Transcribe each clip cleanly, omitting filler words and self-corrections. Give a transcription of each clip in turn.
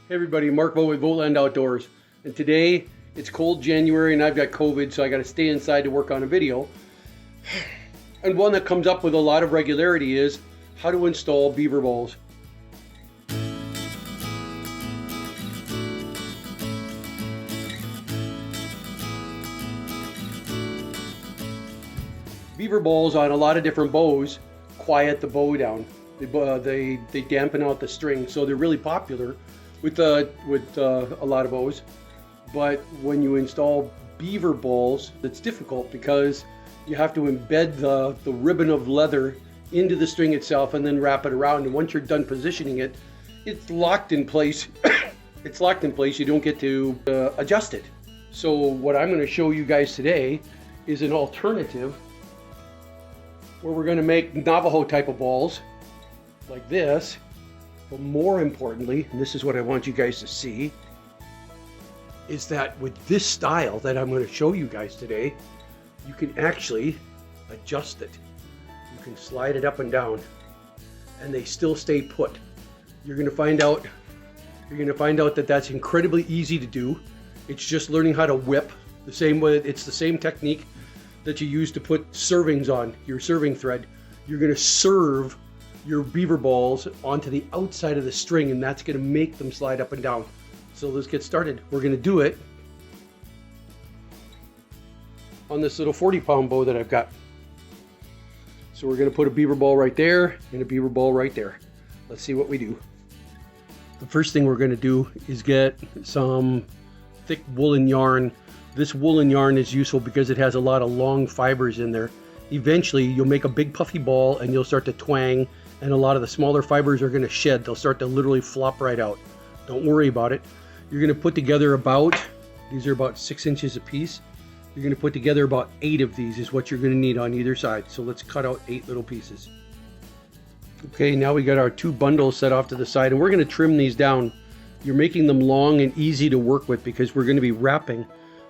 Hey everybody, Mark Vogt with VOGTLAND Outdoors, and today it's cold January and I've got COVID, so I got to stay inside to work on a video. And one that comes up with a lot of regularity is how to install beaver balls. Beaver balls on a lot of different bows quiet the bow down. They dampen out the string, so they're really popular with a lot of bows. But when you install beaver balls, it's difficult because you have to embed the ribbon of leather into the string itself and then wrap it around. And once you're done positioning it, it's locked in place. It's locked in place. You don't get to adjust it. So what I'm going to show you guys today is an alternative where we're going to make Navajo type of balls like this. But more importantly, and this is what I want you guys to see, is that with this style that I'm going to show you guys today, you can actually adjust it. You can slide it up and down and they still stay put. You're going to find out that that's incredibly easy to do. It's just learning how to whip the same way. It's the same technique that you use to put servings on your serving thread. You're going to serve your beaver balls onto the outside of the string, and that's going to make them slide up and down. So let's get started. We're going to do it on this little 40-pound bow that I've got. So we're going to put a beaver ball right there and a beaver ball right there. Let's see what we do. The first thing we're going to do is get some thick woolen yarn. This woolen yarn is useful because it has a lot of long fibers in there. Eventually you'll make a big puffy ball and you'll start to twang, and a lot of the smaller fibers are going to shed. They'll start to literally flop right out. Don't worry about it. You're going to put together these are about 6 inches a piece. You're going to put together about 8 of these is what you're going to need on either side. So let's cut out 8 little pieces. Okay, now we got our 2 bundles set off to the side, and we're going to trim these down. You're making them long and easy to work with because we're going to be wrapping.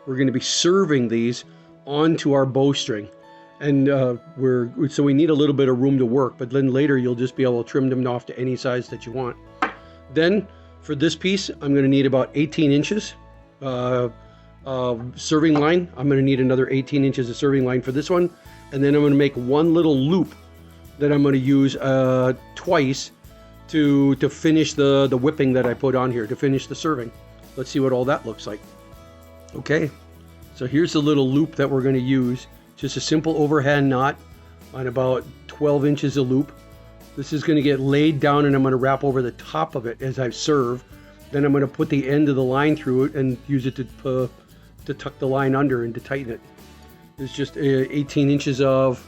We're going to be serving these onto our bowstring. And so we need a little bit of room to work, but then later you'll just be able to trim them off to any size that you want. Then for this piece, I'm going to need about 18 inches serving line. I'm going to need another 18 inches of serving line for this one. And then I'm going to make one little loop that I'm going to use twice to finish the whipping that I put on here, to finish the serving. Let's see what all that looks like. Okay, so here's the little loop that we're going to use. Just a simple overhand knot on about 12 inches of loop. This is going to get laid down and I'm going to wrap over the top of it as I serve. Then I'm going to put the end of the line through it and use it to tuck the line under and to tighten it. There's just 18 inches of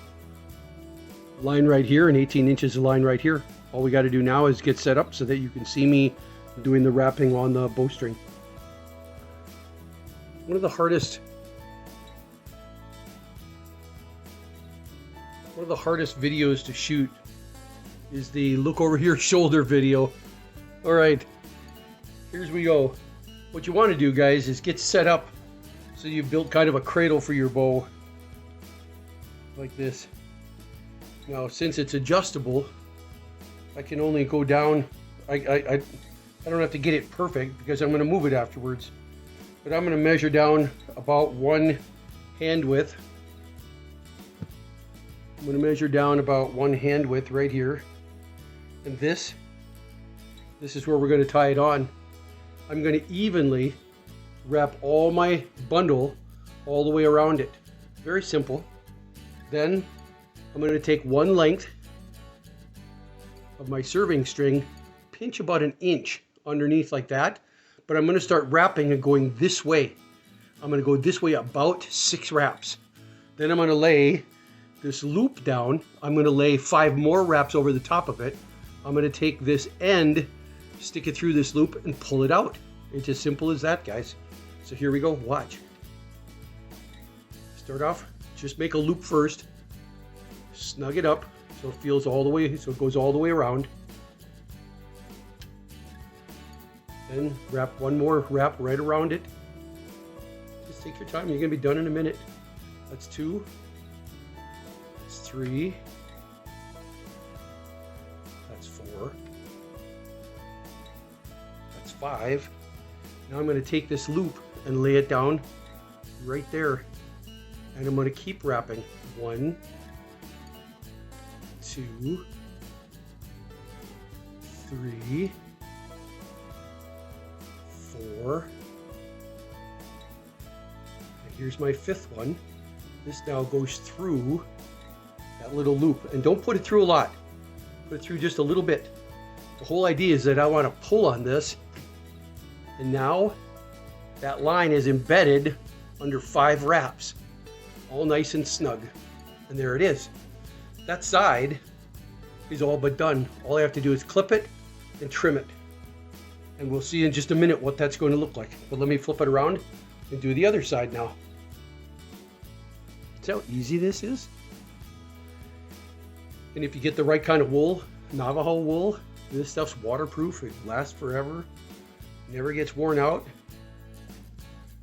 line right here and 18 inches of line right here. All we got to do now is get set up so that you can see me doing the wrapping on the bowstring. One of the hardest videos to shoot is the look over here shoulder video. All right, here's we go. What you want to do, guys, is get set up so you've built kind of a cradle for your bow like this. Now, since it's adjustable, I can only go down. I don't have to get it perfect because I'm going to move it afterwards. But I'm going to measure down about 1 hand width. I'm going to measure down about 1 hand width right here. And this is where we're going to tie it on. I'm going to evenly wrap all my bundle all the way around it. Very simple. Then I'm going to take 1 length of my serving string, pinch about 1 inch underneath like that. But I'm going to start wrapping and going this way. I'm going to go this way about 6 wraps. Then I'm going to lay this loop down. I'm going to lay 5 more wraps over the top of it. I'm going to take this end, stick it through this loop, and pull it out. It's as simple as that, guys. So here we go. Watch. Start off, just make a loop first. Snug it up so it feels all the way, so it goes all the way around. Then wrap 1 more wrap right around it. Just take your time. You're going to be done in a minute. That's 2. That's 3. That's 4. That's 5. Now I'm going to take this loop and lay it down right there. And I'm going to keep wrapping. 1, 2, 3, 4. And here's my 5th one. This now goes through that little loop. And don't put it through a lot. Put it through just a little bit. The whole idea is that I want to pull on this. And now that line is embedded under 5 wraps. All nice and snug. And there it is. That side is all but done. All I have to do is clip it and trim it. And we'll see in just a minute what that's going to look like. But let me flip it around and do the other side now. See how easy this is? And if you get the right kind of wool, Navajo wool, this stuff's waterproof. It lasts forever. Never gets worn out.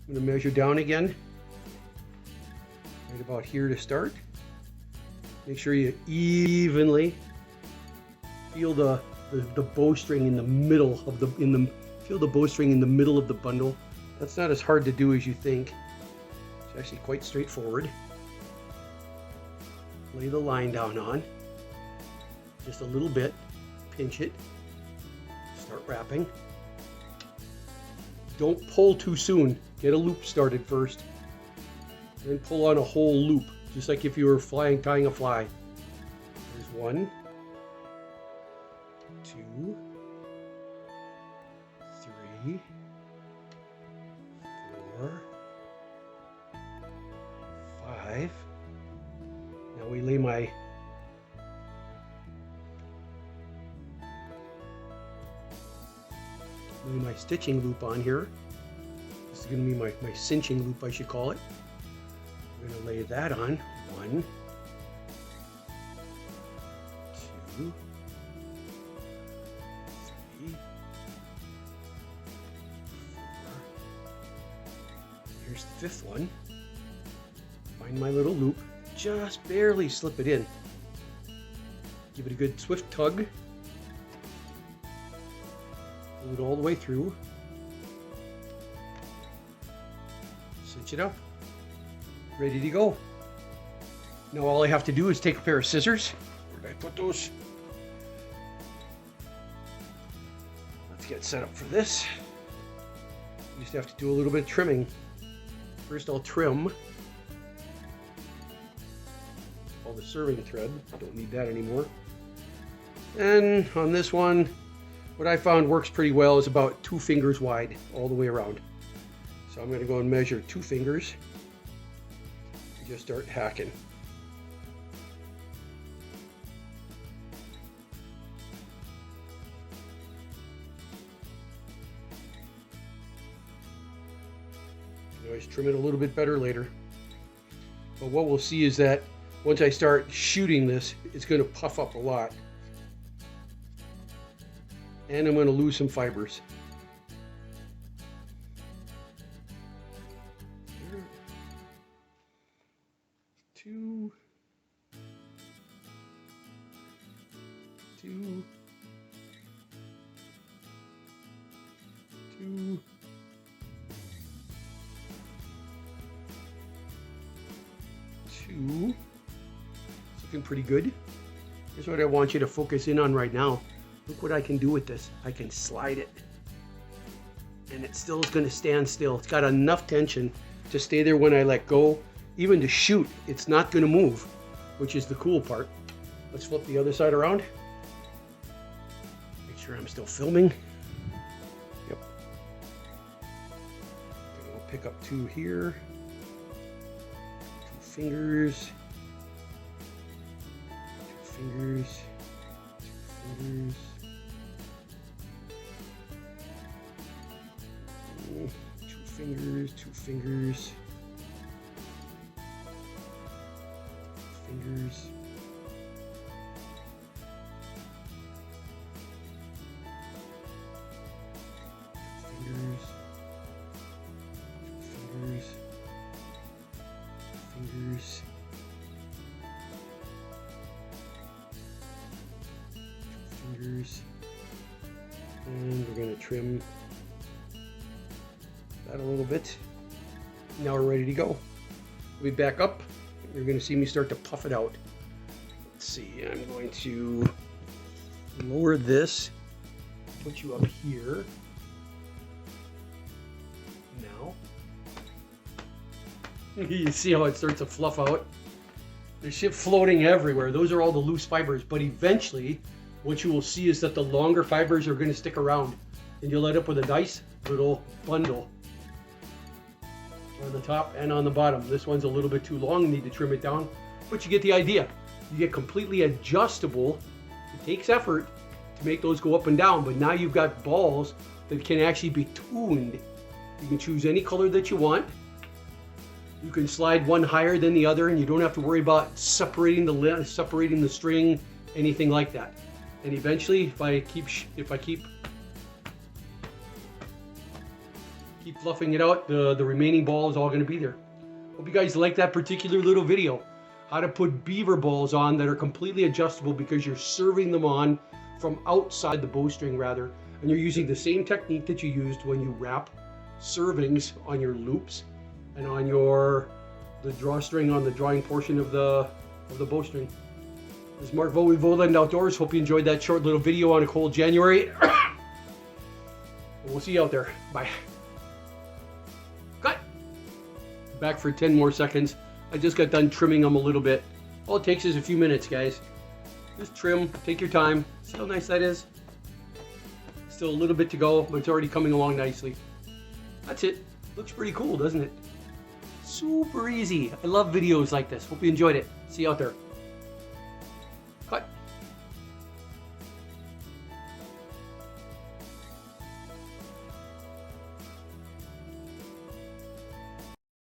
I'm going to measure down again. Right about here to start. Make sure you evenly feel the bowstring in the middle of feel the bowstring in the middle of the bundle. That's not as hard to do as you think. It's actually quite straightforward. Lay the line down on. Just a little bit. Pinch it. Start wrapping. Don't pull too soon. Get a loop started first. Then pull on a whole loop, just like if you were tying a fly. There's 1, 2, 3, 4, 5. Now we lay my stitching loop on here. This is going to be my cinching loop, I should call it. I'm going to lay that on. 1, 2, 3, 4. Here's the 5th one. Find my little loop. Just barely slip it in. Give it a good swift tug. Pull it all the way through. Cinch it up. Ready to go. Now all I have to do is take a pair of scissors. Where did I put those? Let's get set up for this. You just have to do a little bit of trimming. First I'll trim all the serving thread. I don't need that anymore. And on this one, what I found works pretty well is about 2 fingers wide all the way around. So I'm going to go and measure 2 fingers. Just start hacking. You can always trim it a little bit better later. But what we'll see is that once I start shooting this, it's going to puff up a lot. And I'm going to lose some fibers. 2, 2, 2, 2. It's looking pretty good. Here's what I want you to focus in on right now. Look what I can do with this. I can slide it. And it still is going to stand still. It's got enough tension to stay there when I let go. Even to shoot, it's not going to move, which is the cool part. Let's flip the other side around. Make sure I'm still filming. Yep. And we'll pick up 2 here. 2 fingers. 2 fingers. 2 fingers. 2 fingers. 2 fingers. Fingers. Fingers. Fingers. Fingers. Fingers. And we're going to trim that a little bit. Now we're ready to go. We back up. You're going to see me start to puff it out. Let's see, I'm going to lower this, put you up here. Now, you see how it starts to fluff out? There's shit floating everywhere. Those are all the loose fibers, but eventually what you will see is that the longer fibers are going to stick around, and you'll end up with a nice little bundle on the top and on the bottom. This one's a little bit too long, you need to trim it down, but you get the idea. You get completely adjustable. It takes effort to make those go up and down, but now you've got balls that can actually be tuned. You can choose any color that you want. You can slide one higher than the other, and you don't have to worry about separating the string, anything like that. And eventually, if I keep fluffing it out, the remaining ball is all going to be there. Hope you guys like that particular little video. How to put beaver balls on that are completely adjustable because you're serving them on from outside the bowstring rather, and you're using the same technique that you used when you wrap servings on your loops and on the drawstring on the drawing portion of the bowstring. This is Mark Vogt with VOGTLAND Outdoors. Hope you enjoyed that short little video on a cold January. We'll see you out there. Bye. Cut. Back for 10 more seconds. I just got done trimming them a little bit. All it takes is a few minutes, guys. Just trim, take your time. See how nice that is? Still a little bit to go, but it's already coming along nicely. That's it. Looks pretty cool, doesn't it? Super easy. I love videos like this. Hope you enjoyed it. See you out there.